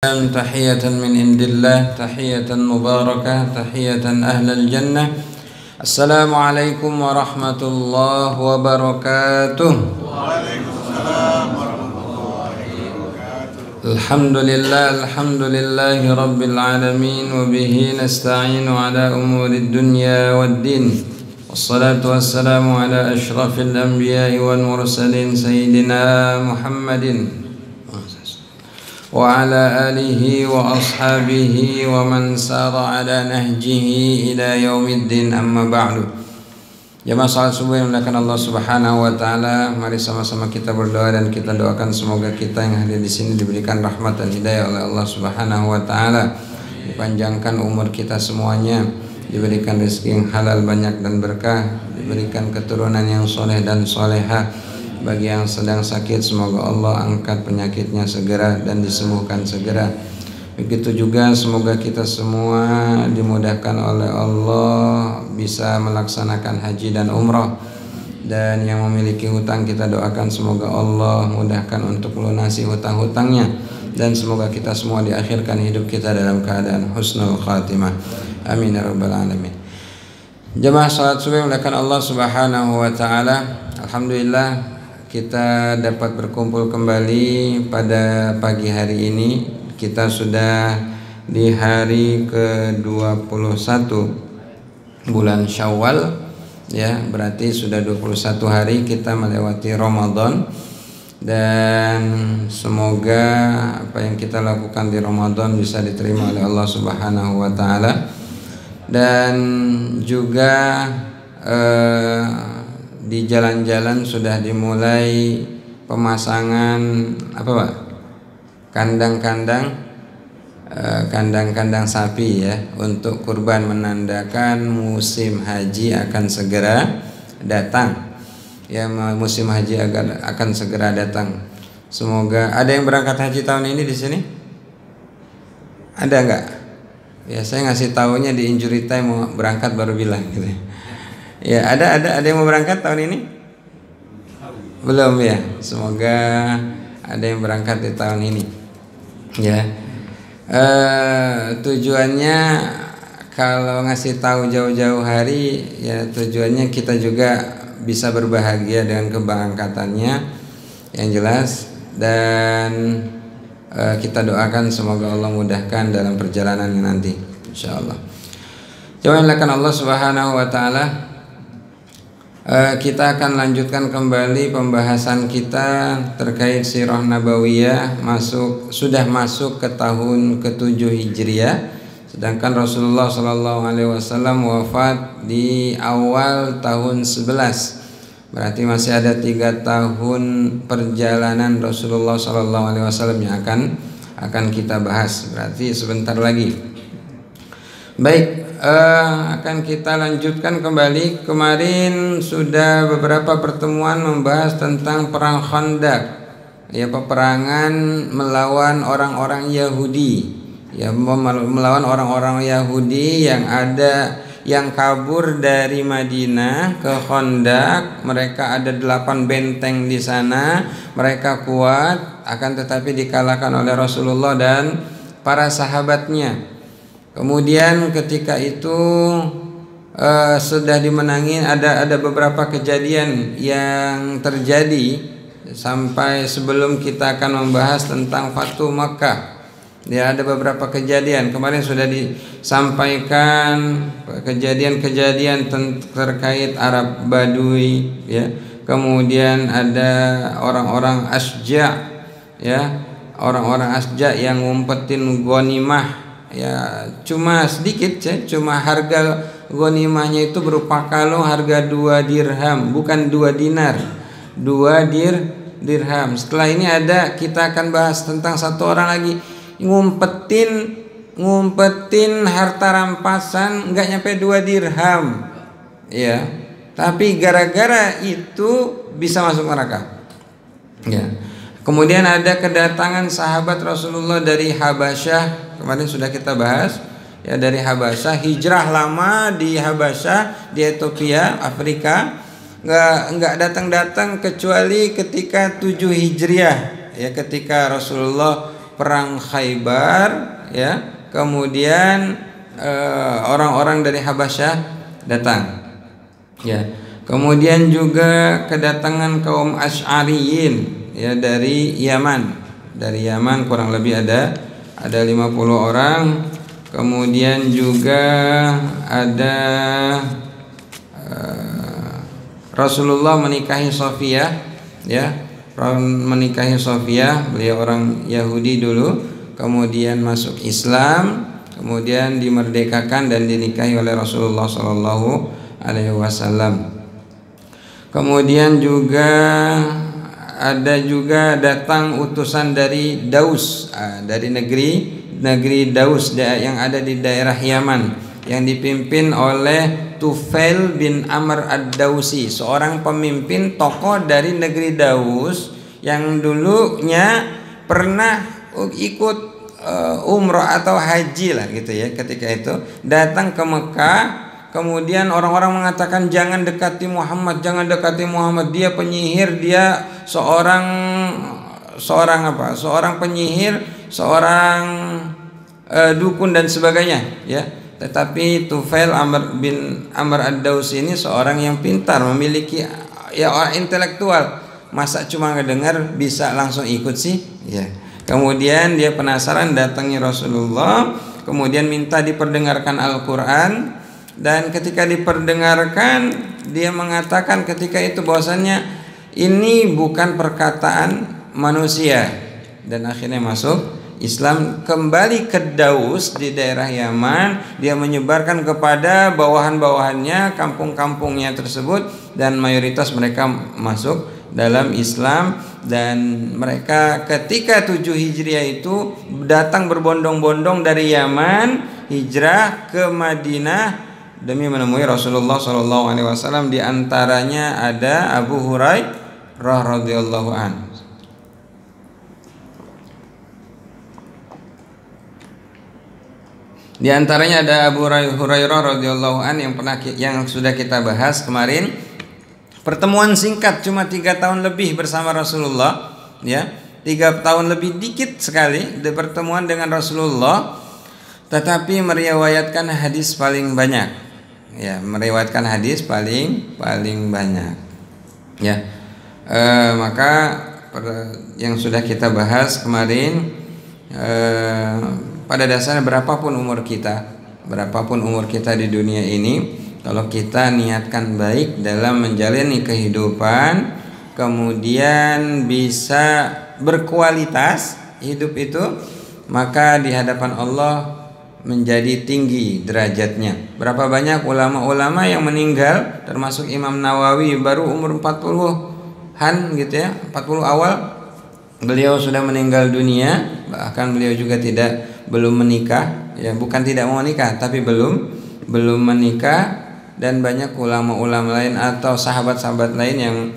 تحية من عند الله تحية مباركة تحية أهل الجنة. السلام عليكم ورحمة الله وبركاته. وعليكم السلام ورحمة الله وبركاته. الحمد لله رب العالمين وبه نستعين على أمور الدنيا والدين، والصلاة والسلام على أشرف الأنبياء والمرسلين سيدنا محمد وعلى آله وأصحابه ومن سار على نهجه إلى يوم الدin. Amma ba'du. Jamaah salat subuh yang dimuliakan Allah Subhanahu wa taala, mari sama-sama kita berdoa dan kita doakan semoga kita yang hadir di sini diberikan rahmat dan hidayah oleh Allah Subhanahu wa taala, dipanjangkan umur kita semuanya, diberikan rezeki yang halal banyak dan berkah, diberikan keturunan yang soleh dan solehah. Bagi yang sedang sakit, semoga Allah angkat penyakitnya segera dan disembuhkan segera. Begitu juga semoga kita semua dimudahkan oleh Allah bisa melaksanakan haji dan umrah. Dan yang memiliki hutang kita doakan semoga Allah mudahkan untuk melunasi hutang-hutangnya. Dan semoga kita semua diakhirkan hidup kita dalam keadaan husnul khatimah. Amin ya rabbal alamin. Jemaah salat subuh dimuliakan Allah Subhanahu wa taala. Alhamdulillah kita dapat berkumpul kembali pada pagi hari ini. Kita sudah di hari ke-21 bulan Syawal, ya, berarti sudah 21 hari kita melewati Ramadan. Dan semoga apa yang kita lakukan di Ramadan bisa diterima oleh Allah Subhanahu wa taala. Dan juga di jalan-jalan sudah dimulai pemasangan apa Pak? Kandang-kandang sapi ya, untuk kurban, menandakan musim haji akan segera datang. Ya, musim haji akan segera datang. Semoga ada yang berangkat haji tahun ini di sini? Ada enggak? Ya, saya ngasih tahunya di injury time, mau berangkat baru bilang gitu. Ya, ada yang mau berangkat tahun ini? Belum ya. Semoga ada yang berangkat di tahun ini. Ya. Tujuannya kalau ngasih tahu jauh-jauh hari, ya tujuannya kita juga bisa berbahagia dengan keberangkatannya yang jelas. Dan kita doakan semoga Allah mudahkan dalam perjalanan nanti, insyaallah. Jawabkan Allah Subhanahu wa taala. Kita akan lanjutkan kembali pembahasan kita terkait sirah nabawiyah, sudah masuk ke tahun ke-7 Hijriah, sedangkan Rasulullah SAW wafat di awal tahun 11. Berarti masih ada 3 tahun perjalanan Rasulullah SAW yang akan kita bahas. Berarti sebentar lagi. Baik. Akan kita lanjutkan kembali. Kemarin sudah beberapa pertemuan membahas tentang perang Khandaq, ya, peperangan melawan orang-orang Yahudi, ya, melawan orang-orang Yahudi yang kabur dari Madinah ke Khandaq. Mereka ada 8 benteng di sana. Mereka kuat, akan tetapi dikalahkan oleh Rasulullah dan para sahabatnya. Kemudian ketika itu sudah dimenangi, ada beberapa kejadian yang terjadi sampai sebelum kita akan membahas tentang Fathu Makkah. Ya, ada beberapa kejadian. Kemarin sudah disampaikan kejadian-kejadian terkait Arab Badui, ya. Kemudian ada orang-orang Asja, ya, orang-orang Asja yang ngumpetin ghanimah. Ya, cuma sedikit ya, cuma harga ghanimahnya itu berupa kalung harga 2 dirham, bukan 2 dinar, 2 dirham. Setelah ini kita akan bahas tentang satu orang lagi ngumpetin harta rampasan nggak nyampe 2 dirham, ya, tapi gara-gara itu bisa masuk neraka, ya. Kemudian ada kedatangan sahabat Rasulullah dari Habasyah, kemarin sudah kita bahas, ya, dari Habasyah, hijrah lama di Habasyah, di Ethiopia, Afrika, nggak datang kecuali ketika 7 Hijriah, ya, ketika Rasulullah perang Khaybar, ya. Kemudian orang-orang dari Habasyah datang, ya. Kemudian juga kedatangan kaum Asy'ariyin, ya, dari Yaman. Dari Yaman kurang lebih ada 50 orang. Kemudian juga ada Rasulullah menikahi Sofiyah, ya. Menikahi Sofiyah, beliau orang Yahudi dulu, kemudian masuk Islam, kemudian dimerdekakan dan dinikahi oleh Rasulullah Shallallahu Alaihi Wasallam. Kemudian juga ada datang utusan dari Daus, dari negeri Daus yang ada di daerah Yaman, yang dipimpin oleh Tufail bin Amr ad-Dausi, seorang pemimpin tokoh dari negeri Daus yang dulunya pernah ikut umroh atau haji lah gitu ya. Ketika itu datang ke Mekah. Kemudian orang-orang mengatakan jangan dekati Muhammad, dia penyihir, dia seorang penyihir, seorang dukun dan sebagainya, ya. Tetapi Tufail bin Amr ad-Dausi ini seorang yang pintar, memiliki orang intelektual. Masa cuma ngedengar bisa langsung ikut sih, ya. Kemudian dia penasaran, datangi Rasulullah, kemudian minta diperdengarkan Al-Qur'an. Dan ketika diperdengarkan, dia mengatakan ketika itu bahwasannya ini bukan perkataan manusia, dan akhirnya masuk Islam. Kembali ke Daus di daerah Yaman, dia menyebarkan kepada bawahan-bawahannya, kampung-kampungnya tersebut, dan mayoritas mereka masuk dalam Islam. Dan mereka ketika 7 Hijriah itu datang berbondong-bondong dari Yaman, hijrah ke Madinah demi menemui Rasulullah SAW. Di antaranya ada Abu Hurairah radhiyallahu anhu. Di antaranya ada Abu Hurairah radhiyallahu anhu yang sudah kita bahas kemarin. Pertemuan singkat cuma 3 tahun lebih bersama Rasulullah, ya. 3 tahun lebih dikit sekali pertemuan dengan Rasulullah, tetapi meriwayatkan hadis paling banyak. Ya, meriwayatkan hadis paling banyak. Ya. Maka yang sudah kita bahas kemarin, pada dasarnya berapapun umur kita di dunia ini, kalau kita niatkan baik dalam menjalani kehidupan, kemudian bisa berkualitas hidup itu, maka di hadapan Allah menjadi tinggi derajatnya. Berapa banyak ulama-ulama yang meninggal, termasuk Imam Nawawi, baru umur 40-an gitu ya, 40 awal beliau sudah meninggal dunia. Bahkan beliau juga belum menikah, ya, bukan tidak mau menikah, tapi belum menikah. Dan banyak ulama-ulama lain atau sahabat-sahabat lain yang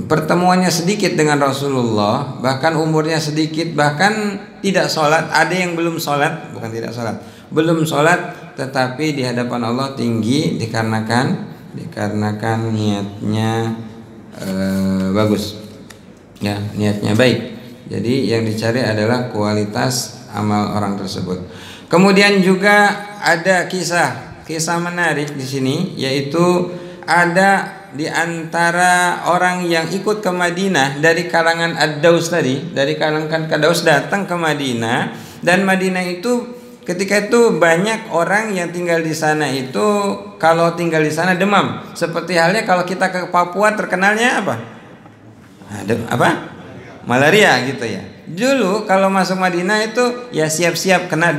pertemuannya sedikit dengan Rasulullah, bahkan umurnya sedikit, bahkan tidak sholat. Ada yang belum sholat, bukan tidak sholat, belum sholat, tetapi di hadapan Allah tinggi dikarenakan niatnya bagus, ya, niatnya baik. Jadi yang dicari adalah kualitas amal orang tersebut. Kemudian juga ada kisah menarik di sini, yaitu ada di antara orang yang ikut ke Madinah dari kalangan Ad-Daus tadi, dari kalangan Ad-Daus datang ke Madinah. Dan Madinah itu ketika itu banyak orang yang tinggal di sana itu, kalau tinggal di sana demam. Seperti halnya kalau kita ke Papua terkenalnya apa? Malaria gitu ya. Dulu kalau masuk Madinah itu ya siap-siap kena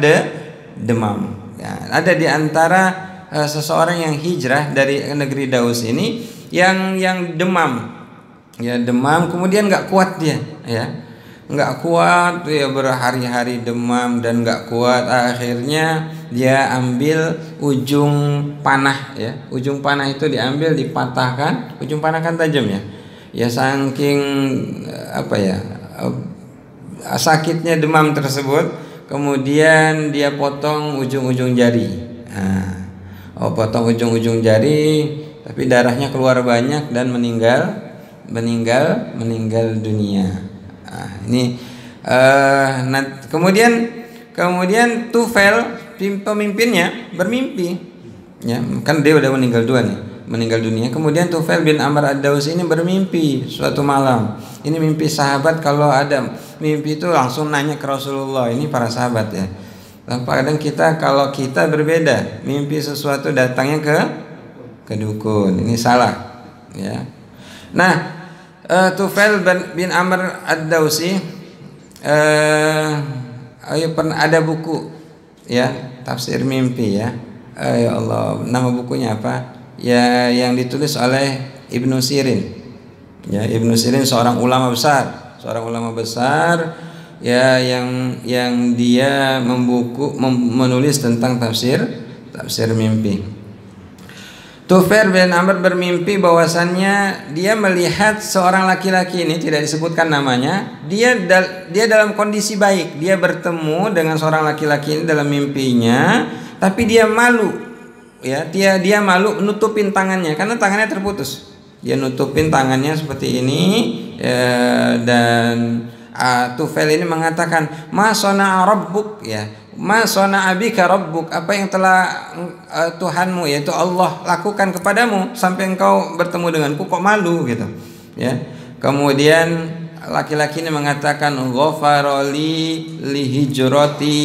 demam. Ya, ada di antara seseorang yang hijrah dari negeri Daus ini yang demam, ya, demam, kemudian nggak kuat dia, ya, nggak kuat, ya, berhari-hari demam dan nggak kuat. Akhirnya dia ambil ujung panah, ya, ujung panah itu diambil, dipatahkan. Ujung panah kan tajam, ya, saking sakitnya demam tersebut. Kemudian dia potong ujung-ujung jari. Potong ujung-ujung jari, tapi darahnya keluar banyak dan meninggal dunia. Ini Kemudian Tufail pemimpinnya bermimpi, ya kan dia udah meninggal dunia. Kemudian Tufail bin Amr ad-Dawsi ini bermimpi suatu malam. Ini mimpi sahabat, kalau ada mimpi itu langsung nanya ke Rasulullah. Ini para sahabat ya. Kadang kalau kita berbeda, mimpi sesuatu datangnya ke dukun. Ini salah ya. Nah, Tufail bin Amr ad-Dawsi pernah ada buku ya, tafsir mimpi ya. Ya Allah, nama bukunya apa? Ya, yang ditulis oleh Ibnu Sirin. Ya, Ibnu Sirin seorang ulama besar ya, yang dia menulis tentang tafsir mimpi. Tufail bin Amr bermimpi bahwasannya dia melihat seorang laki-laki, ini tidak disebutkan namanya. Dia dalam kondisi baik. Dia bertemu dengan seorang laki-laki ini dalam mimpinya, tapi dia malu. Ya, dia malu nutupin tangannya karena tangannya terputus. Dia nutupin tangannya seperti ini ya, dan Tufail ini mengatakan, "Ma sana'a rabbuk," ya. "Ma sana'a bika rabbuk," apa yang telah Tuhanmu yaitu Allah lakukan kepadamu sampai engkau bertemu denganku kok malu gitu ya. Kemudian laki-laki ini mengatakan, "Ghafarali li hijrati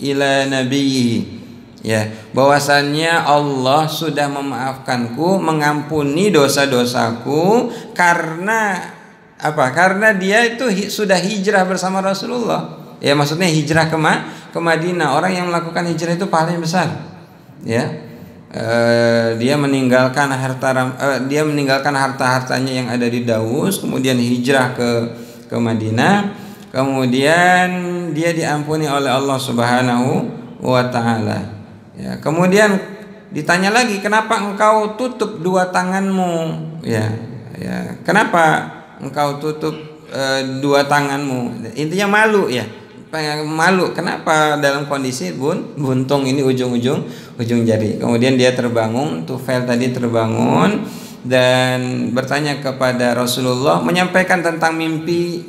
ila nabiyyi," ya, bahwasannya Allah sudah memaafkanku, mengampuni dosa-dosaku karena apa? Karena dia itu sudah hijrah bersama Rasulullah. Ya, maksudnya hijrah ke Madinah. Orang yang melakukan hijrah itu paling besar. Ya, dia meninggalkan harta-hartanya yang ada di Daus, kemudian hijrah ke Madinah, kemudian dia diampuni oleh Allah Subhanahu wa taala. Ya, kemudian ditanya lagi, "Kenapa engkau tutup dua tanganmu?" Ya, kenapa engkau tutup dua tanganmu? Intinya malu ya. Malu. Kenapa? Dalam kondisi buntung ini ujung jari. Kemudian dia terbangun, Tufail tadi terbangun dan bertanya kepada Rasulullah, menyampaikan tentang mimpi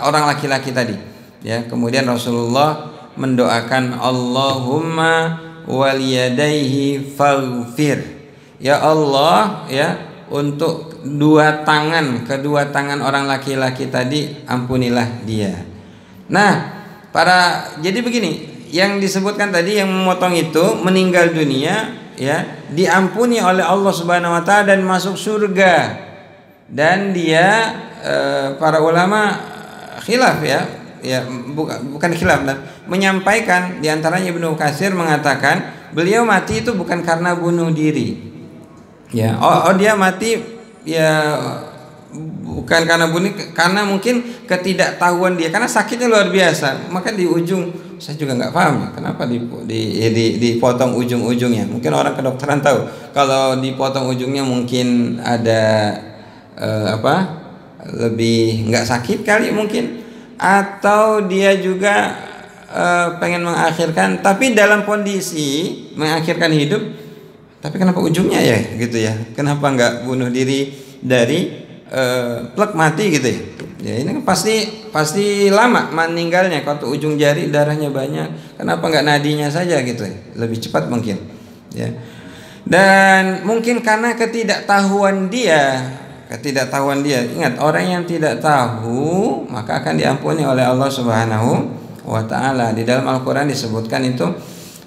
orang laki-laki tadi. Ya, kemudian Rasulullah mendoakan, "Allahumma waliyadaihi faghfir." Ya Allah, ya, untuk kedua tangan orang laki-laki tadi, ampunilah dia. Nah, jadi begini, yang disebutkan tadi yang memotong itu meninggal dunia ya, diampuni oleh Allah Subhanahu wa taala dan masuk surga. Dan dia para ulama khilaf ya, bukan khilaf, dan menyampaikan, diantaranya Ibnu Katsir mengatakan beliau mati itu bukan karena bunuh diri. Ya, dia mati ya bukan karena bunuh, karena mungkin ketidaktahuan dia, karena sakitnya luar biasa. Maka di ujung, saya juga nggak paham kenapa dipotong ujung-ujungnya. Mungkin orang kedokteran tahu. Kalau dipotong ujungnya mungkin ada lebih nggak sakit kali mungkin, atau dia juga pengen mengakhirkan, tapi dalam kondisi mengakhirkan hidup. Tapi kenapa ujungnya ya gitu ya? Kenapa nggak bunuh diri dari plek mati gitu ya? Ya ini kan pasti lama meninggalnya. Kalau ujung jari darahnya banyak, kenapa nggak nadinya saja gitu ya? Lebih cepat mungkin. Ya. Dan mungkin karena ketidaktahuan dia. Ingat, orang yang tidak tahu maka akan diampuni oleh Allah Subhanahu wa taala. Di dalam Al-Qur'an disebutkan itu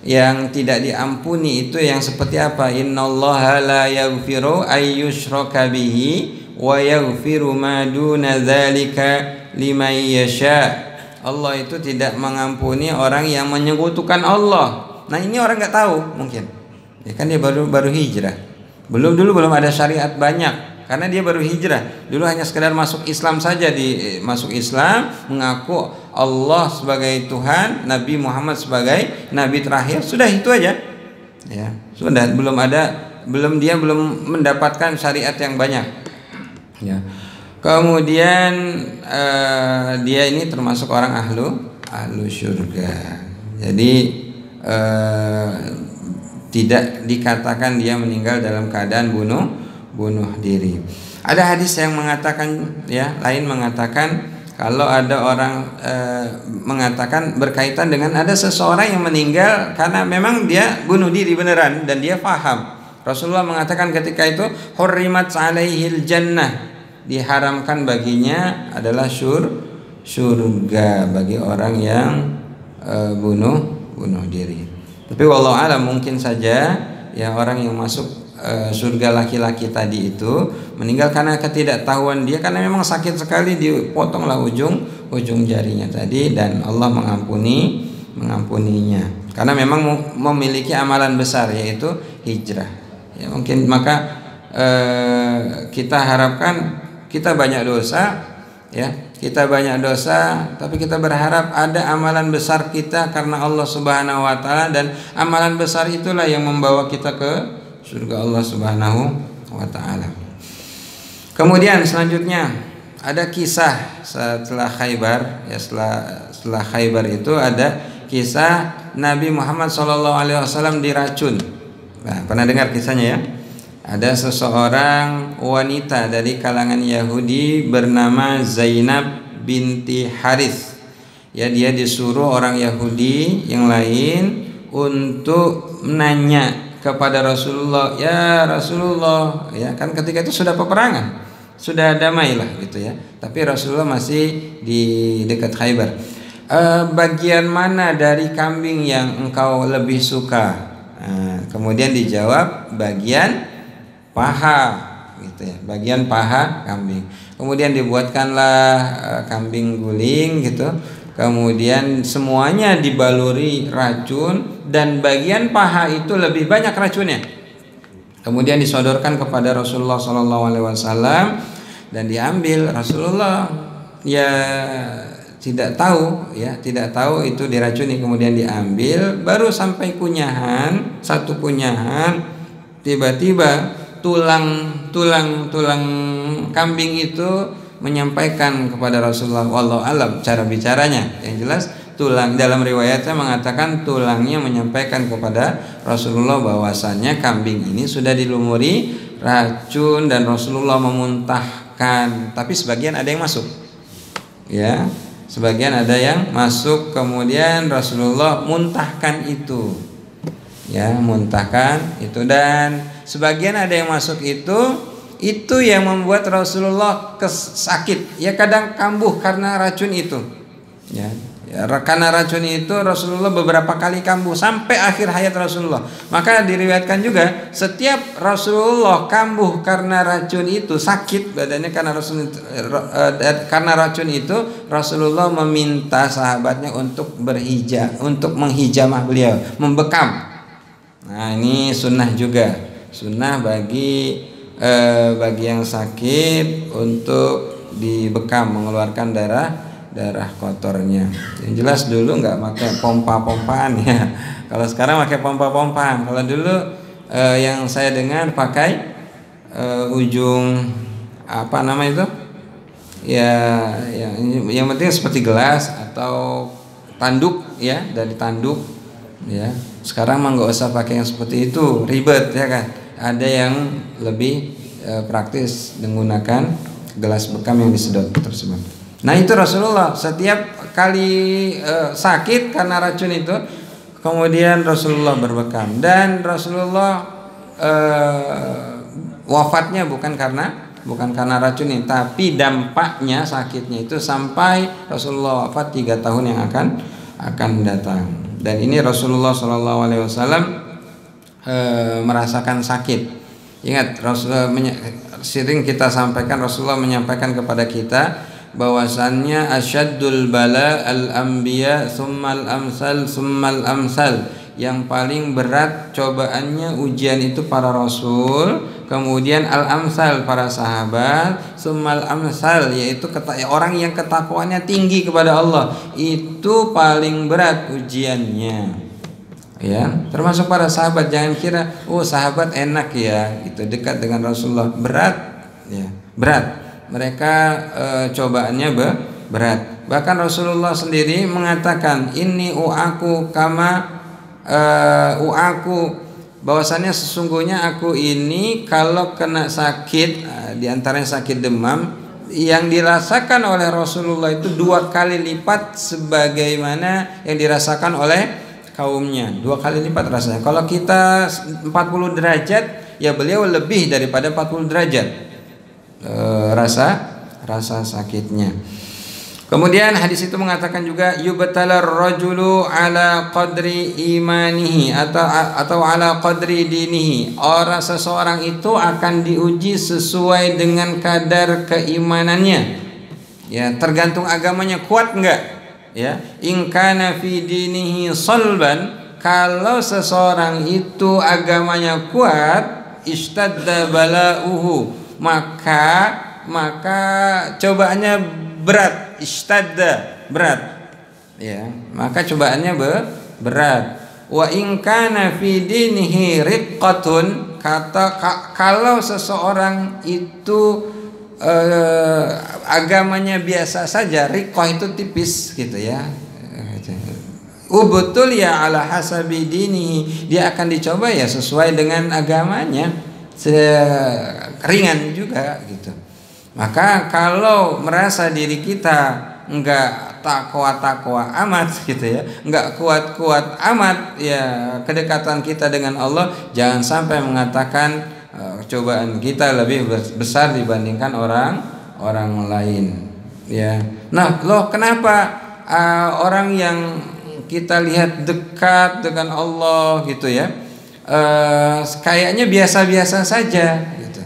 yang tidak diampuni itu yang seperti apa? Innallaha la yaghfiru ayyushraka bihi wa yaghfiru ma duna dzalika liman yasha. Allah itu tidak mengampuni orang yang menyekutukan Allah. Nah, ini orang nggak tahu mungkin. Ya kan dia baru hijrah. Dulu belum ada syariat banyak. Karena dia baru hijrah. Dulu hanya sekedar masuk Islam saja, masuk Islam, mengaku Allah sebagai Tuhan, Nabi Muhammad sebagai nabi terakhir, sudah itu aja. Ya, sudah, belum mendapatkan syariat yang banyak. Ya. Kemudian dia ini termasuk orang ahlu syurga. Jadi tidak dikatakan dia meninggal dalam keadaan bunuh diri. Ada hadis yang mengatakan ya, lain mengatakan kalau ada orang mengatakan berkaitan dengan ada seseorang yang meninggal karena memang dia bunuh diri beneran dan dia paham. Rasulullah mengatakan ketika itu hurrimat alaihil jannah, diharamkan baginya adalah surga bagi orang yang bunuh diri. Tapi wallahu alam, mungkin saja ya orang yang masuk surga laki-laki tadi itu meninggal karena ketidaktahuan dia, karena memang sakit sekali, dipotonglah ujung jarinya tadi dan Allah mengampuninya karena memang memiliki amalan besar yaitu hijrah. Ya, mungkin maka kita harapkan kita banyak dosa, ya kita banyak dosa, tapi kita berharap ada amalan besar kita karena Allah Subhanahu wa taala, dan amalan besar itulah yang membawa kita ke surga Allah Subhanahu wa taala. Kemudian selanjutnya ada kisah setelah Khaybar, ya setelah Khaybar itu ada kisah Nabi Muhammad SAW diracun. Nah, pernah dengar kisahnya ya? Ada seseorang wanita dari kalangan Yahudi bernama Zainab binti Harith. Ya, dia disuruh orang Yahudi yang lain untuk menanya kepada Rasulullah, ya Rasulullah, ya kan ketika itu sudah peperangan, sudah damai lah gitu ya, tapi Rasulullah masih di dekat Khaybar. Bagian mana dari kambing yang engkau lebih suka? Kemudian dijawab bagian paha, gitu ya, bagian paha kambing. Kemudian dibuatkanlah kambing guling gitu. Kemudian semuanya dibaluri racun dan bagian paha itu lebih banyak racunnya. Kemudian disodorkan kepada Rasulullah SAW dan diambil. Rasulullah ya tidak tahu itu diracuni, kemudian diambil. Baru sampai kunyahan, satu kunyahan, tiba-tiba tulang kambing itu menyampaikan kepada Rasulullah, wallahu alam cara bicaranya. Yang jelas tulang, dalam riwayatnya mengatakan tulangnya menyampaikan kepada Rasulullah bahwasannya kambing ini sudah dilumuri racun dan Rasulullah memuntahkan. Tapi sebagian ada yang masuk, ya sebagian ada yang masuk. Kemudian Rasulullah muntahkan itu, ya muntahkan itu, dan sebagian ada yang masuk itu yang membuat Rasulullah sakit, ya kadang kambuh karena racun itu, ya karena racun itu Rasulullah beberapa kali kambuh sampai akhir hayat Rasulullah. Maka diriwayatkan juga setiap Rasulullah kambuh karena racun itu, sakit badannya karena racun itu, Rasulullah meminta sahabatnya untuk menghijamah beliau, membekam. Nah ini sunnah juga, sunnah bagi yang sakit untuk dibekam, mengeluarkan darah kotornya. Yang jelas dulu nggak pakai pompa-pompaan ya. Kalau sekarang pakai pompa-pompaan. Kalau dulu yang saya dengar pakai ujung apa nama itu? Ya, yang penting seperti gelas atau tanduk ya, dari tanduk ya. Sekarang mah nggak usah pakai yang seperti itu, ribet ya kan. Ada yang lebih praktis menggunakan gelas bekam yang disedot tersebut. Nah itu Rasulullah setiap kali sakit karena racun itu, kemudian Rasulullah berbekam, dan Rasulullah wafatnya bukan karena racun ini, tapi dampaknya sakitnya itu sampai Rasulullah wafat 3 tahun yang akan datang. Dan ini Rasulullah SAW merasakan sakit. Ingat Rasulullah sering kita sampaikan, Rasulullah menyampaikan kepada kita bahwasannya asyaddul bala al-anbiya summal amsal. Yang paling berat cobaannya, ujian itu para rasul, kemudian al-amsal para sahabat, summal amsal yaitu orang yang ketakwaannya tinggi kepada Allah, itu paling berat ujiannya. Ya, termasuk para sahabat. Jangan kira sahabat enak ya, gitu dekat dengan Rasulullah. Berat ya, berat. Mereka cobaannya berat. Bahkan Rasulullah sendiri mengatakan, ini u'aku kama u'aku, bahwasannya sesungguhnya aku ini kalau kena sakit, diantaranya sakit demam, yang dirasakan oleh Rasulullah itu 2 kali lipat sebagaimana yang dirasakan oleh kaumnya. 2 kali lipat rasanya. Kalau kita 40 derajat, ya beliau lebih daripada 40 derajat rasa sakitnya. Kemudian hadis itu mengatakan juga yubtalar rajulu ala qadri imanihi atau ala qadri dinihi. Orang seseorang itu akan diuji sesuai dengan kadar keimanannya. Ya, tergantung agamanya kuat enggak? Ya, in kana fi dinihi salban, kalau seseorang itu agamanya kuat, istadda balauhu, maka cobaannya berat, istadda berat, ya, maka cobaannya berat. Wa in kana fi dinihi riqqatun, kalau seseorang itu agamanya biasa saja, riqqah itu tipis gitu ya, ubutul ya ala hasabi dinihi, dia akan dicoba ya sesuai dengan agamanya, ringan juga gitu. Maka kalau merasa diri kita enggak takwa amat gitu ya, enggak kuat amat ya kedekatan kita dengan Allah, jangan sampai mengatakan cobaan kita lebih besar dibandingkan orang lain ya. Nah, loh kenapa orang yang kita lihat dekat dengan Allah gitu ya, kayaknya biasa-biasa saja gitu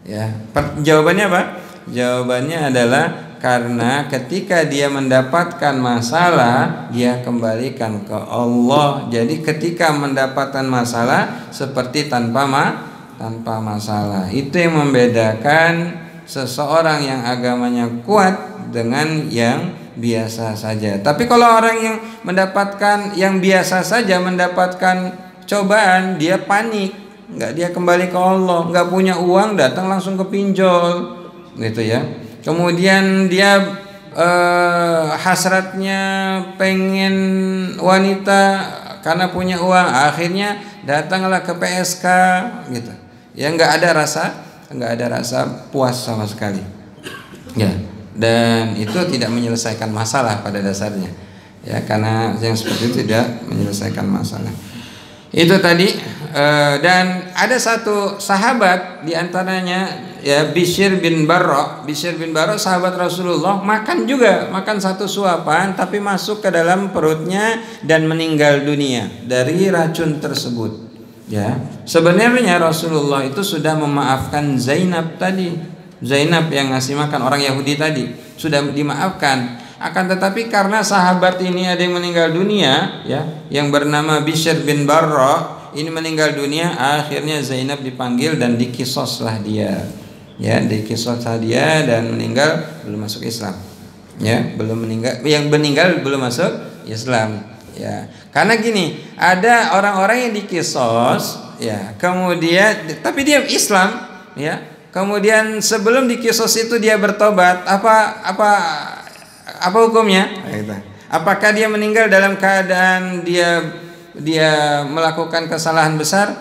ya. Jawabannya apa? Jawabannya adalah karena ketika dia mendapatkan masalah, dia kembalikan ke Allah. Jadi ketika mendapatkan masalah seperti tanpa masalah. Itu yang membedakan seseorang yang agamanya kuat dengan yang biasa saja. Tapi kalau orang yang mendapatkan yang biasa saja, mendapatkan cobaan, dia panik, dia kembali ke Allah, nggak punya uang, datang langsung ke pinjol gitu ya. Kemudian dia hasratnya pengen wanita karena punya uang, akhirnya datanglah ke PSK gitu ya, nggak ada rasa puas sama sekali ya, dan itu tidak menyelesaikan masalah pada dasarnya ya, karena yang seperti itu tidak menyelesaikan masalah. Itu tadi dan ada satu sahabat diantaranya ya, Bishr bin Barra sahabat Rasulullah, makan satu suapan tapi masuk ke dalam perutnya dan meninggal dunia dari racun tersebut ya. Sebenarnya Rasulullah itu sudah memaafkan Zainab yang ngasih makan orang Yahudi tadi, sudah dimaafkan. Akan tetapi karena sahabat ini ada yang meninggal dunia ya, yang bernama Bishr bin Barra ini meninggal dunia, akhirnya Zainab dipanggil dan dikisoslah dia ya, dan meninggal belum masuk Islam ya, yang meninggal belum masuk Islam ya. Karena gini, ada orang-orang yang dikisos ya, kemudian tapi dia Islam ya, kemudian sebelum dikisos itu dia bertobat, apa hukumnya? Apakah dia meninggal dalam keadaan dia melakukan kesalahan besar?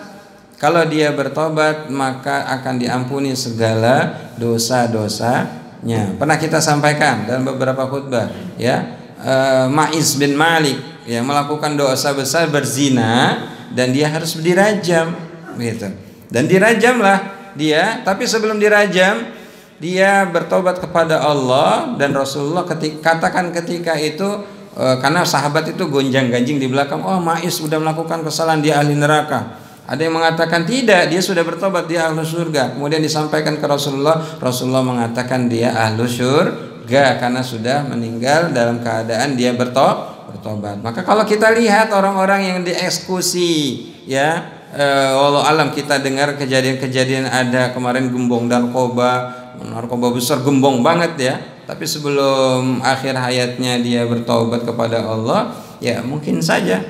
Kalau dia bertobat, maka akan diampuni segala dosa-dosanya. Pernah kita sampaikan dalam beberapa khutbah ya, Ma'iz bin Malik ya melakukan dosa besar, berzina, dan dia harus dirajam gitu. Dan dirajamlah dia, tapi sebelum dirajam dia bertobat kepada Allah, dan Rasulullah ketika itu karena sahabat itu gonjang-ganjing di belakang, oh Ma'iz sudah melakukan kesalahan, dia ahli neraka. Ada yang mengatakan tidak, dia sudah bertobat, dia ahli surga. Kemudian disampaikan ke Rasulullah mengatakan dia ahli surga karena sudah meninggal dalam keadaan dia bertobat. Maka kalau kita lihat orang-orang yang dieksekusi ya, walau alam kita dengar kejadian-kejadian ada kemarin gembong narkoba besar, gembong banget ya, tapi sebelum akhir hayatnya dia bertaubat kepada Allah, ya mungkin saja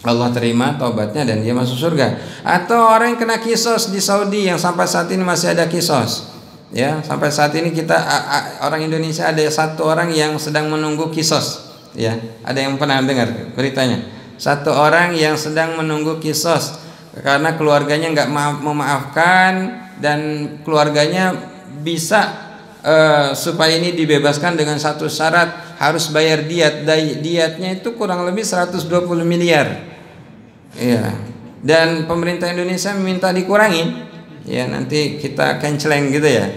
Allah terima taubatnya dan dia masuk surga. Atau orang yang kena kisos di Saudi yang sampai saat ini masih ada kisos ya, sampai saat ini kita orang Indonesia ada satu orang yang sedang menunggu kisos ya. Ada yang pernah dengar beritanya? Satu orang yang sedang menunggu kisos karena keluarganya nggak memaafkan, dan keluarganya bisa supaya ini dibebaskan dengan satu syarat, harus bayar diat. Diatnya itu kurang lebih 120 miliar. Ya. Dan pemerintah Indonesia minta dikurangi. Ya, nanti kita kenceleng gitu ya.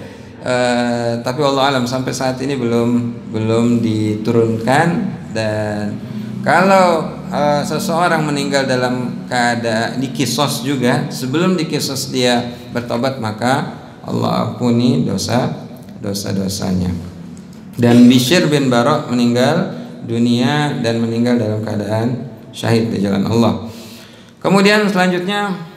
Tapi wallahu alam sampai saat ini belum diturunkan. Dan kalau seseorang meninggal dalam keadaan dikisos juga, sebelum dikisos dia bertobat, maka Allah ampuni dosa-dosanya. Dan Bishr bin Bara meninggal dunia dan meninggal dalam keadaan syahid di jalan Allah. Kemudian selanjutnya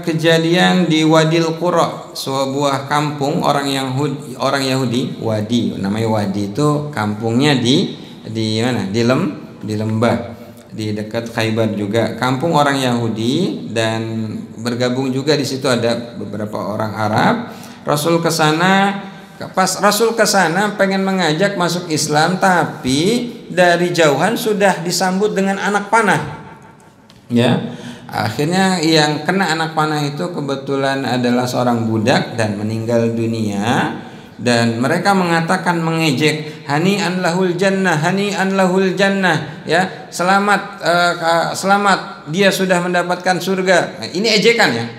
kejadian di Wadil Qura, sebuah kampung orang Yahudi. Wadi, namanya Wadi itu kampungnya di mana? Di lembah, di dekat Khaybar juga. Kampung orang Yahudi, dan bergabung juga di situ ada beberapa orang Arab. Rasul kesana, pas Rasul kesana pengen mengajak masuk Islam, tapi dari jauhan sudah disambut dengan anak panah. Ya. Akhirnya yang kena anak panah itu kebetulan adalah seorang budak dan meninggal dunia. Dan mereka mengatakan, mengejek, hani'an lahul jannah, hani'an lahul jannah, ya, selamat dia sudah mendapatkan surga. Nah, ini ejekan ya.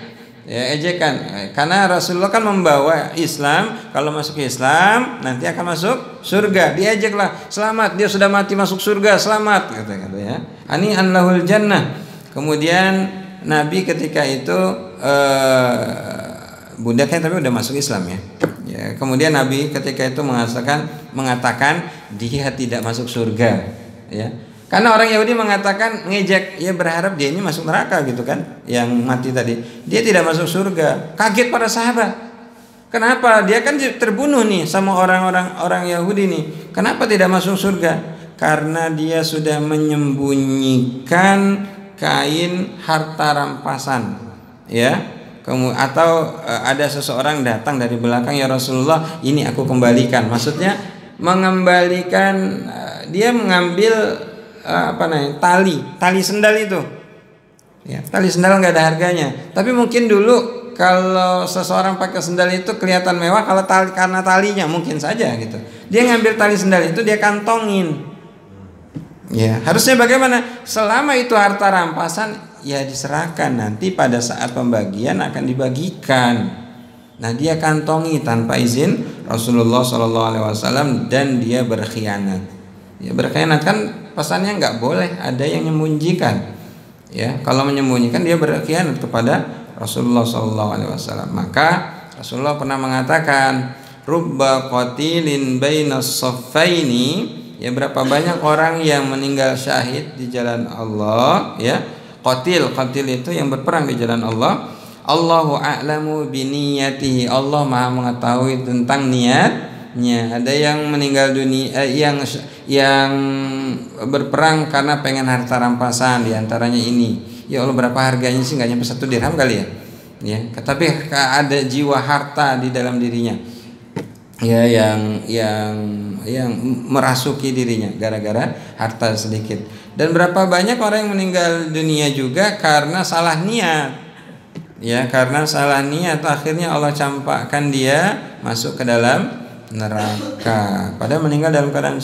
Ya, ejekan. Karena Rasulullah kan membawa Islam, kalau masuk Islam nanti akan masuk surga. Diejeklah, selamat dia sudah mati masuk surga, selamat, kata ya. Hani'an lahul jannah. Kemudian Nabi ketika itu budaknya tapi udah masuk Islam ya. Ya, kemudian Nabi ketika itu mengatakan dia tidak masuk surga, ya. Karena orang Yahudi mengatakan, ngejek, ya berharap dia ini masuk neraka gitu kan, yang mati tadi. Dia tidak masuk surga. Kaget para sahabat. Kenapa? Dia kan terbunuh nih sama orang Yahudi nih. Kenapa tidak masuk surga? Karena dia sudah menyembunyikan kain harta rampasan, ya. Atau ada seseorang datang dari belakang, ya Rasulullah, ini aku kembalikan. Maksudnya mengembalikan, dia mengambil tali sendal itu, ya, tali sendal nggak ada harganya. Tapi mungkin dulu kalau seseorang pakai sendal itu kelihatan mewah kalau karena talinya, mungkin saja gitu. Dia ngambil tali sendal itu, dia kantongin. Ya, harusnya bagaimana? Selama itu harta rampasan, ya diserahkan, nanti pada saat pembagian akan dibagikan. Nah, dia kantongi tanpa izin Rasulullah SAW, dan dia berkhianat. Ya, berkhianat kan pesannya nggak boleh ada yang menyembunyikan. Ya, kalau menyembunyikan dia berkhianat kepada Rasulullah SAW. Maka Rasulullah pernah mengatakan, rubba qatilin bainas saffaini. Ya, berapa banyak orang yang meninggal syahid di jalan Allah, ya. Qatil itu yang berperang di jalan Allah. Allahu a'lamu biniyatihi. Allah Maha mengetahui tentang niatnya. Ada yang meninggal dunia yang berperang karena pengen harta rampasan, di antaranya ini. Ya Allah, berapa harganya sih? Enggak nyampe 1 dirham kali ya. Ya, tapi ada jiwa harta di dalam dirinya. Ya, yang merasuki dirinya gara-gara harta sedikit. Dan berapa banyak orang yang meninggal dunia juga karena salah niat. Ya, karena salah niat akhirnya Allah campakkan dia masuk ke dalam neraka. Padahal meninggal dalam keadaan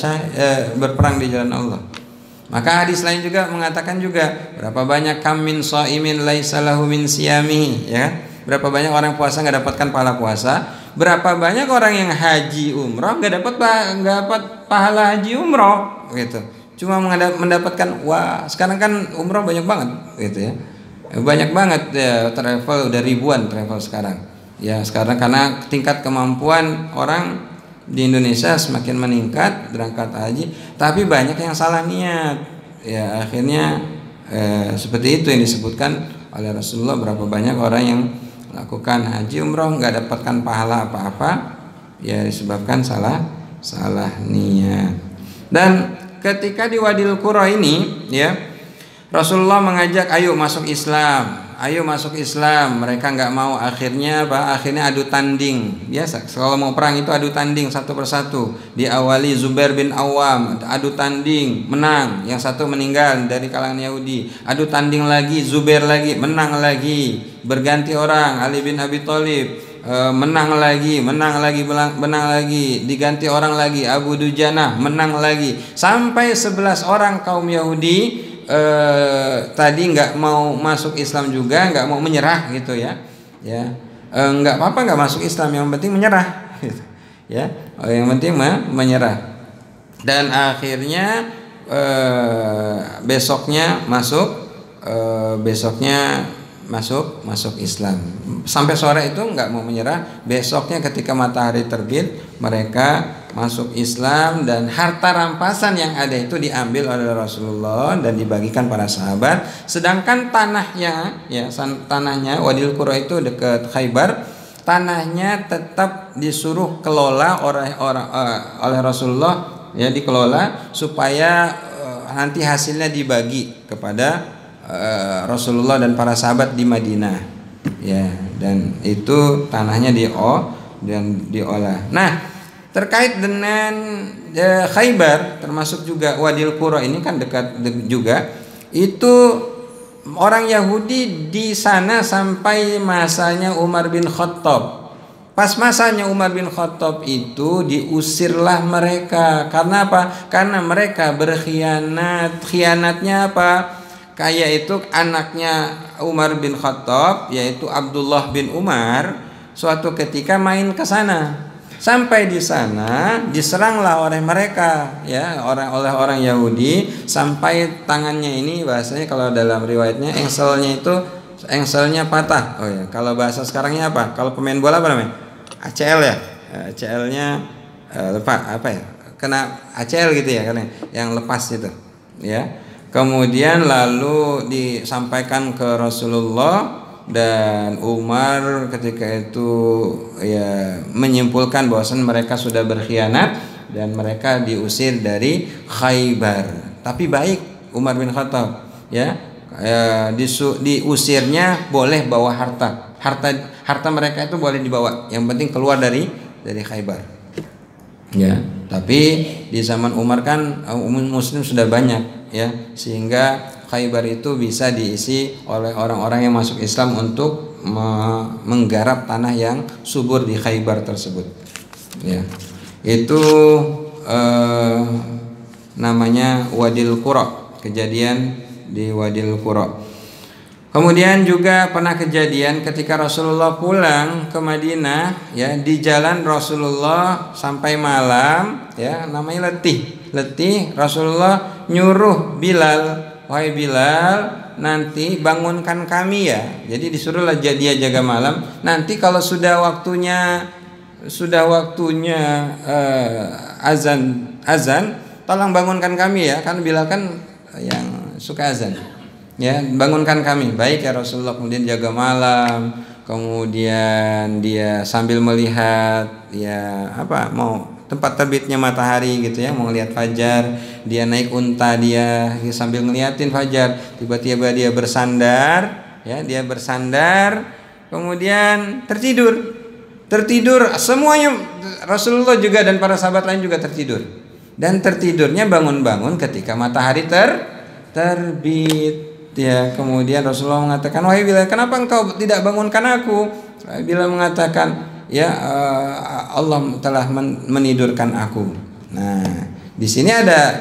berperang di jalan Allah. Maka hadis lain juga mengatakan juga, berapa banyak kam min shaimin laisa lahu min siyamihi, ya. Berapa banyak orang puasa nggak dapatkan pahala puasa. Berapa banyak orang yang haji umroh nggak dapat pahala haji umroh gitu. Cuma mendapatkan, wah, sekarang kan umroh banyak banget gitu ya. Banyak banget ya, travel udah ribuan travel sekarang. Ya, sekarang karena tingkat kemampuan orang di Indonesia semakin meningkat berangkat haji, tapi banyak yang salah niat. Ya, akhirnya seperti itu yang disebutkan oleh Rasulullah, berapa banyak orang yang lakukan haji umroh nggak dapatkan pahala apa-apa, ya disebabkan salah niat. Dan ketika di Wadil Qura ini, ya, Rasulullah mengajak, ayo masuk Islam. Mereka nggak mau. Akhirnya adu tanding. Biasa kalau mau perang itu adu tanding satu persatu. Diawali Zubair bin Awam, adu tanding, menang. Yang satu meninggal dari kalangan Yahudi. Adu tanding lagi, Zubair lagi, menang lagi. Berganti orang, Ali bin Abi Thalib. menang lagi, diganti orang lagi, Abu Dujanah menang lagi, sampai 11 orang kaum Yahudi tadi nggak mau masuk Islam juga, nggak mau menyerah gitu ya, nggak apa-apa nggak masuk Islam, yang penting menyerah, gitu. Ya, yang penting menyerah. Dan akhirnya besoknya masuk Islam. Sampai sore itu nggak mau menyerah. Besoknya ketika matahari terbit, mereka masuk Islam, dan harta rampasan yang ada itu diambil oleh Rasulullah dan dibagikan para sahabat. Sedangkan tanahnya Wadil Qura itu dekat Khaybar, tanahnya tetap disuruh kelola oleh Rasulullah, ya, dikelola supaya nanti hasilnya dibagi kepada Rasulullah dan para sahabat di Madinah, ya, dan itu tanahnya diolah. Nah, terkait dengan Khaybar, termasuk juga Wadil Qura ini kan dekat juga, itu orang Yahudi di sana sampai masanya Umar bin Khattab. Pas masanya Umar bin Khattab itu diusirlah mereka. Karena apa? Karena mereka berkhianat. Khianatnya apa? Kayak itu anaknya Umar bin Khattab, yaitu Abdullah bin Umar, suatu ketika main ke sana. Sampai di sana diseranglah oleh mereka, ya, oleh orang Yahudi, sampai tangannya ini, bahasanya kalau dalam riwayatnya engselnya patah. Oh ya, kalau bahasa sekarangnya apa? Kalau pemain bola apa namanya? ACL ya. ACL-nya lepas apa ya? Kena ACL gitu ya, karena yang lepas itu, ya. Kemudian lalu disampaikan ke Rasulullah, dan Umar ketika itu ya menyimpulkan bahwasan mereka sudah berkhianat dan mereka diusir dari Khaybar. Tapi baik Umar bin Khattab, ya, diusirnya boleh bawa harta mereka itu boleh dibawa, yang penting keluar dari Khaybar, ya. Tapi di zaman Umar kan Muslim sudah banyak, ya, sehingga Khaybar itu bisa diisi oleh orang-orang yang masuk Islam untuk menggarap tanah yang subur di Khaybar tersebut, ya. Itu namanya Wadil Qura, kejadian di Wadil Qura. Kemudian juga pernah kejadian ketika Rasulullah pulang ke Madinah, ya, di jalan Rasulullah sampai malam, ya, namanya letih, Rasulullah nyuruh Bilal, wahai Bilal, nanti bangunkan kami, ya. Jadi disuruhlah dia jaga malam. Nanti kalau sudah waktunya azan, tolong bangunkan kami, ya. Kan Bilal kan yang suka azan. Ya, bangunkan kami. Baik ya Rasulullah. Kemudian jaga malam, kemudian dia sambil melihat, ya, mau tempat terbitnya matahari gitu, ya, mau ngelihat fajar, dia naik unta dia sambil ngeliatin fajar. Tiba-tiba dia bersandar, kemudian tertidur semuanya, Rasulullah juga dan para sahabat lain juga tertidur. Dan tertidurnya bangun-bangun ketika matahari terbit. Ya, kemudian Rasulullah mengatakan, wahai Bilal, kenapa engkau tidak bangunkan aku? Bilal mengatakan, ya, Allah telah menidurkan aku. Nah, di sini ada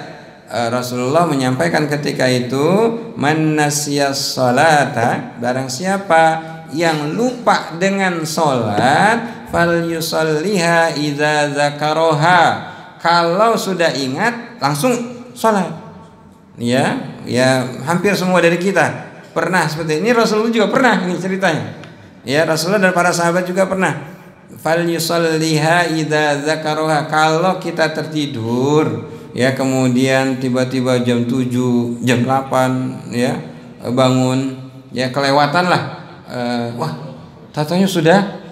Rasulullah menyampaikan ketika itu, man nasiyas salata, barang siapa yang lupa dengan salat, fal yusalliha idza dzakaroha, kalau sudah ingat langsung salat. Ya, hampir semua dari kita pernah seperti ini. Rasulullah juga pernah, ini ceritanya. Ya, Rasulullah dan para sahabat juga pernah. Fal yusalliha idza dzakaroha, kalau kita tertidur, ya, kemudian tiba-tiba jam 7, jam 8, ya, bangun, ya, kelewatan lah. Wah, tatanya sudah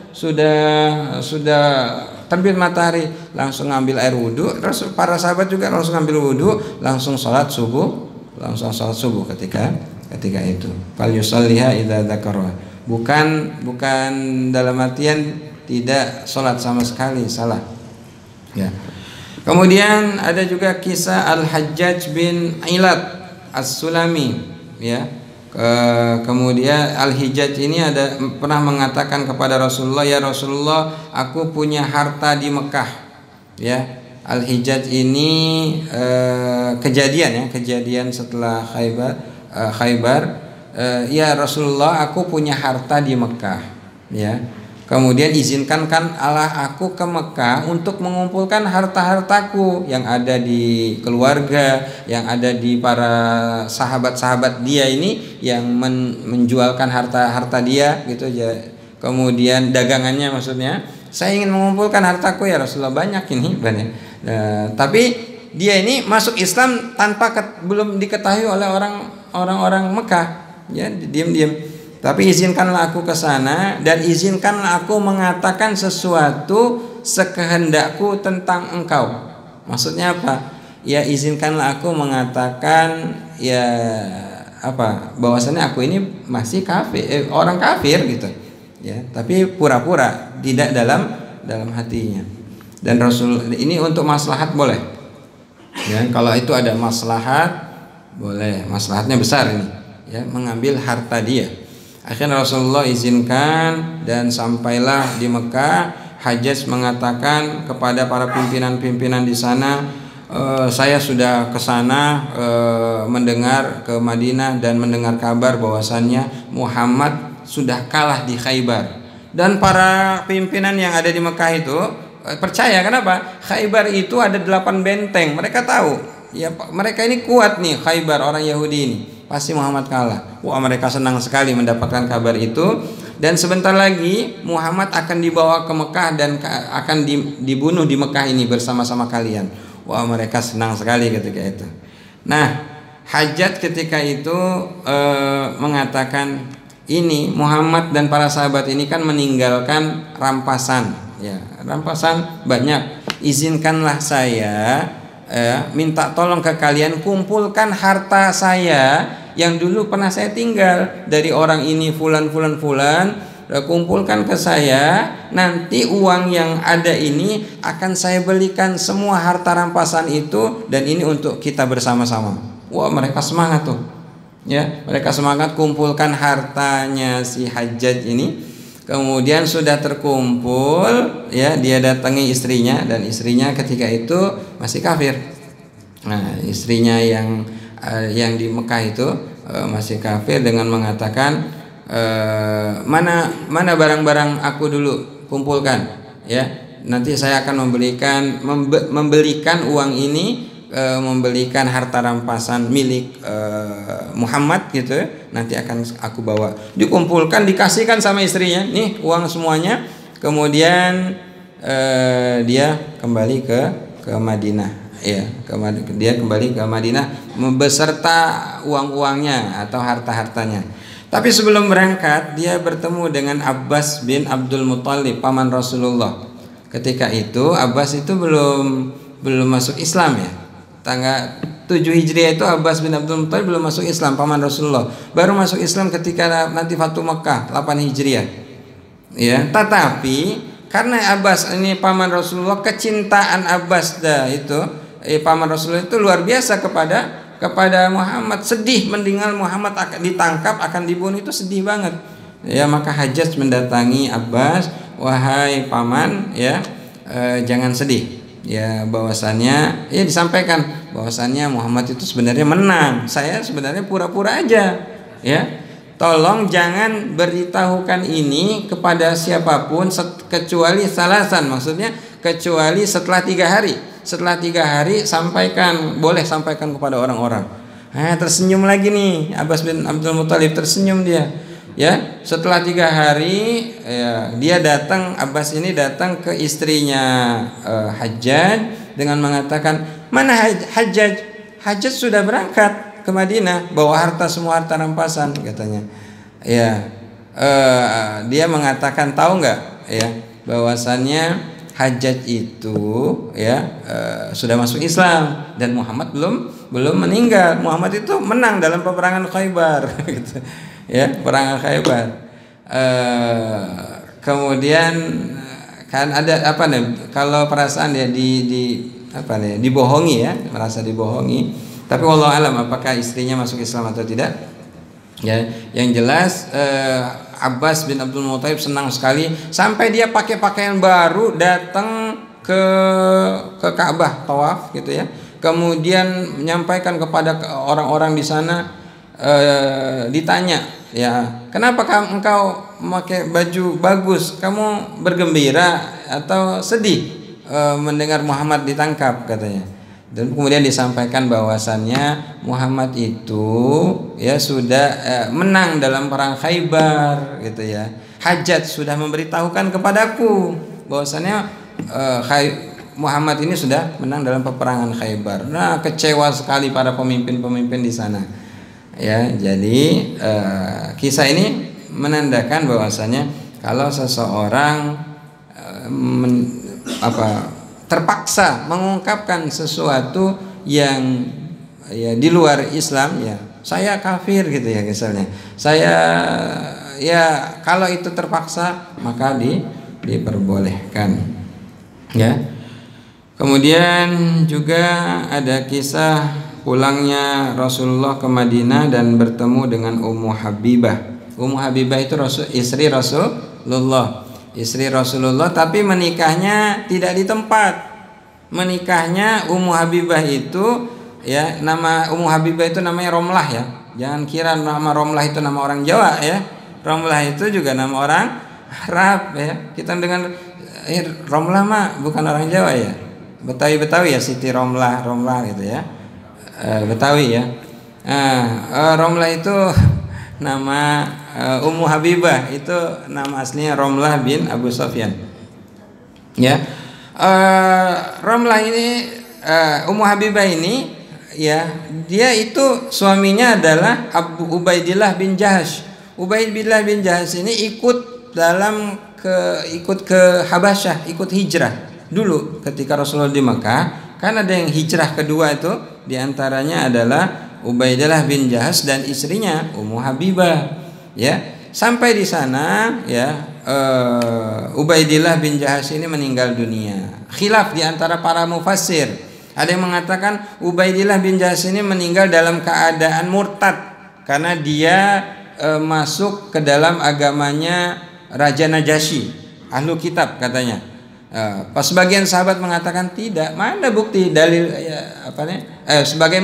terbit matahari, langsung ngambil air wudhu. Para sahabat juga langsung ngambil wudhu, langsung sholat subuh ketika itu. Fal yusalliha idza dzakara. Bukan dalam artian tidak sholat sama sekali, salah. Ya. Kemudian ada juga kisah Al-Hajjaj bin Ilad As-Sulami, ya. Kemudian Al-Hijjaj ini pernah mengatakan kepada Rasulullah, ya Rasulullah, aku punya harta di Mekah. Ya, Al-Hijjaj ini kejadian setelah Khaybar. Ya Rasulullah, aku punya harta di Mekah. Ya, kemudian izinkan Allah aku ke Mekah untuk mengumpulkan harta-hartaku yang ada di keluarga, yang ada di para sahabat-sahabat dia ini yang menjualkan harta-harta dia gitu ya. Kemudian dagangannya, maksudnya saya ingin mengumpulkan hartaku ya Rasulullah, banyak. Tapi dia ini masuk Islam tanpa belum diketahui oleh orang-orang Mekah. Ya, diam-diam. Tapi izinkanlah aku ke sana dan izinkanlah aku mengatakan sesuatu sekehendakku tentang engkau. Maksudnya apa? Ya, izinkanlah aku mengatakan bahwasannya aku ini masih orang kafir gitu. Ya, tapi pura-pura tidak dalam hatinya. Dan Rasul ini untuk maslahat boleh. Ya, kalau itu ada maslahat boleh, maslahatnya besar ini. Ya, mengambil harta dia. Akhirnya Rasulullah izinkan dan sampailah di Mekah. Hajjaj mengatakan kepada para pimpinan-pimpinan di sana, saya sudah ke sana mendengar ke Madinah dan mendengar kabar bahwasannya Muhammad sudah kalah di Khaybar. Dan para pimpinan yang ada di Mekah itu percaya. Kenapa? Khaybar itu ada 8 benteng. Mereka tahu, ya mereka ini kuat nih, Khaybar orang Yahudi ini. Pasti Muhammad kalah. Wah, mereka senang sekali mendapatkan kabar itu. Dan sebentar lagi Muhammad akan dibawa ke Mekah dan akan dibunuh di Mekah ini bersama-sama kalian. Wah, mereka senang sekali ketika itu. Nah, Hajjaj ketika itu mengatakan, ini Muhammad dan para sahabat ini kan meninggalkan rampasan. Ya, rampasan banyak. Izinkanlah saya minta tolong ke kalian, kumpulkan harta saya yang dulu pernah saya tinggal dari orang ini fulan, kumpulkan ke saya. Nanti uang yang ada ini akan saya belikan semua harta rampasan itu, dan ini untuk kita bersama-sama. Wah, mereka semangat tuh. Ya, mereka semangat kumpulkan hartanya si Hajjaj ini. Kemudian sudah terkumpul, ya, dia datangi istrinya, dan istrinya ketika itu masih kafir. Nah, istrinya yang di Mekah itu masih kafir, dengan mengatakan, mana barang-barang aku dulu kumpulkan, ya, nanti saya akan membelikan uang ini, membelikan harta rampasan milik Muhammad gitu, nanti akan aku bawa. Dikumpulkan, dikasihkan sama istrinya, nih uang semuanya. Kemudian dia kembali ke Madinah. Ya, dia kembali ke Madinah beserta uang-uangnya atau harta-hartanya. Tapi sebelum berangkat, dia bertemu dengan Abbas bin Abdul Muthalib, paman Rasulullah. Ketika itu Abbas itu belum masuk Islam, ya. Tanggal 7 Hijriah itu Abbas bin Abdul Muthalib belum masuk Islam, paman Rasulullah. Baru masuk Islam ketika nanti Fatu Makkah 8 Hijriah. Ya, tetapi karena Abbas ini paman Rasulullah, kecintaan Abbas paman Rasulullah itu luar biasa kepada Muhammad. Sedih mendengar Muhammad akan ditangkap, akan dibunuh, itu sedih banget. Ya, maka Hajjaj mendatangi Abbas, wahai paman, ya, jangan sedih. Ya, bahwasannya, ya, disampaikan bahwasannya Muhammad itu sebenarnya menang. Saya sebenarnya pura-pura aja. Ya, tolong jangan beritahukan ini kepada siapapun kecuali salasan, maksudnya kecuali setelah 3 hari. Setelah 3 hari boleh sampaikan kepada orang-orang. Tersenyum lagi nih Abbas bin Abdul Muthalib, tersenyum dia. Ya, setelah 3 hari, ya, dia datang, Abbas ini datang ke istrinya Hajjaj dengan mengatakan, mana Hajjaj? Hajjaj sudah berangkat ke Madinah, bawa semua harta rampasan, katanya. Ya, dia mengatakan, tahu nggak, ya, bahwasannya Hajjaj itu, ya, sudah masuk Islam dan Muhammad belum meninggal. Muhammad itu menang dalam peperangan Khaybar, gitu. Ya, perangan Khaybar. Kemudian kan ada apa nih? Kalau perasaan dia dibohongi, ya, merasa dibohongi. Tapi wallahu alam apakah istrinya masuk Islam atau tidak? Ya, yang jelas Abbas bin Abdul Muthalib senang sekali sampai dia pakai pakaian baru datang ke Ka'bah tawaf gitu ya. Kemudian menyampaikan kepada orang-orang di sana, ditanya, ya, kenapa engkau memakai baju bagus? Kamu bergembira atau sedih mendengar Muhammad ditangkap, katanya. Dan kemudian disampaikan bahwasannya Muhammad itu ya sudah menang dalam perang Khaybar gitu ya. Hajjaj sudah memberitahukan kepadaku bahwasannya Muhammad ini sudah menang dalam peperangan Khaybar. Nah, kecewa sekali para pemimpin-pemimpin di sana. Ya, jadi kisah ini menandakan bahwasannya kalau seseorang terpaksa mengungkapkan sesuatu yang ya di luar Islam, ya saya kafir gitu ya misalnya, saya ya kalau itu terpaksa maka diperbolehkan ya. Kemudian juga ada kisah pulangnya Rasulullah ke Madinah dan bertemu dengan Ummu Habibah. Ummu Habibah itu istri Rasulullah, tapi menikahnya tidak di tempat. Menikahnya Ummu Habibah itu ya, nama Ummu Habibah itu namanya Romlah ya. Jangan kira nama Romlah itu nama orang Jawa ya. Romlah itu juga nama orang Arab ya. Kita dengan Romlah mah bukan orang Jawa ya. Betawi ya, Siti Romlah gitu ya. Betawi ya. Romlah itu nama Ummu Habibah itu nama aslinya Romlah bin Abu Sufyan. Ya, Romlah ini Ummu Habibah ini ya, dia itu suaminya adalah Abu Ubaidillah bin Jahash. Ubaidillah bin Jahash ini ikut ke Habasyah, ikut hijrah dulu ketika Rasulullah di Makkah. Kan ada yang hijrah kedua itu, diantaranya adalah Ubaidillah bin Jahash dan istrinya Ummu Habibah. Ya, sampai di sana ya, Ubaidillah bin Jahash ini meninggal dunia. Khilaf di antara para mufassir. Ada yang mengatakan Ubaidillah bin Jahash ini meninggal dalam keadaan murtad karena dia masuk ke dalam agamanya Raja Najasyi, ahlu kitab katanya. Pas sebagian sahabat mengatakan tidak, mana bukti dalil sebagai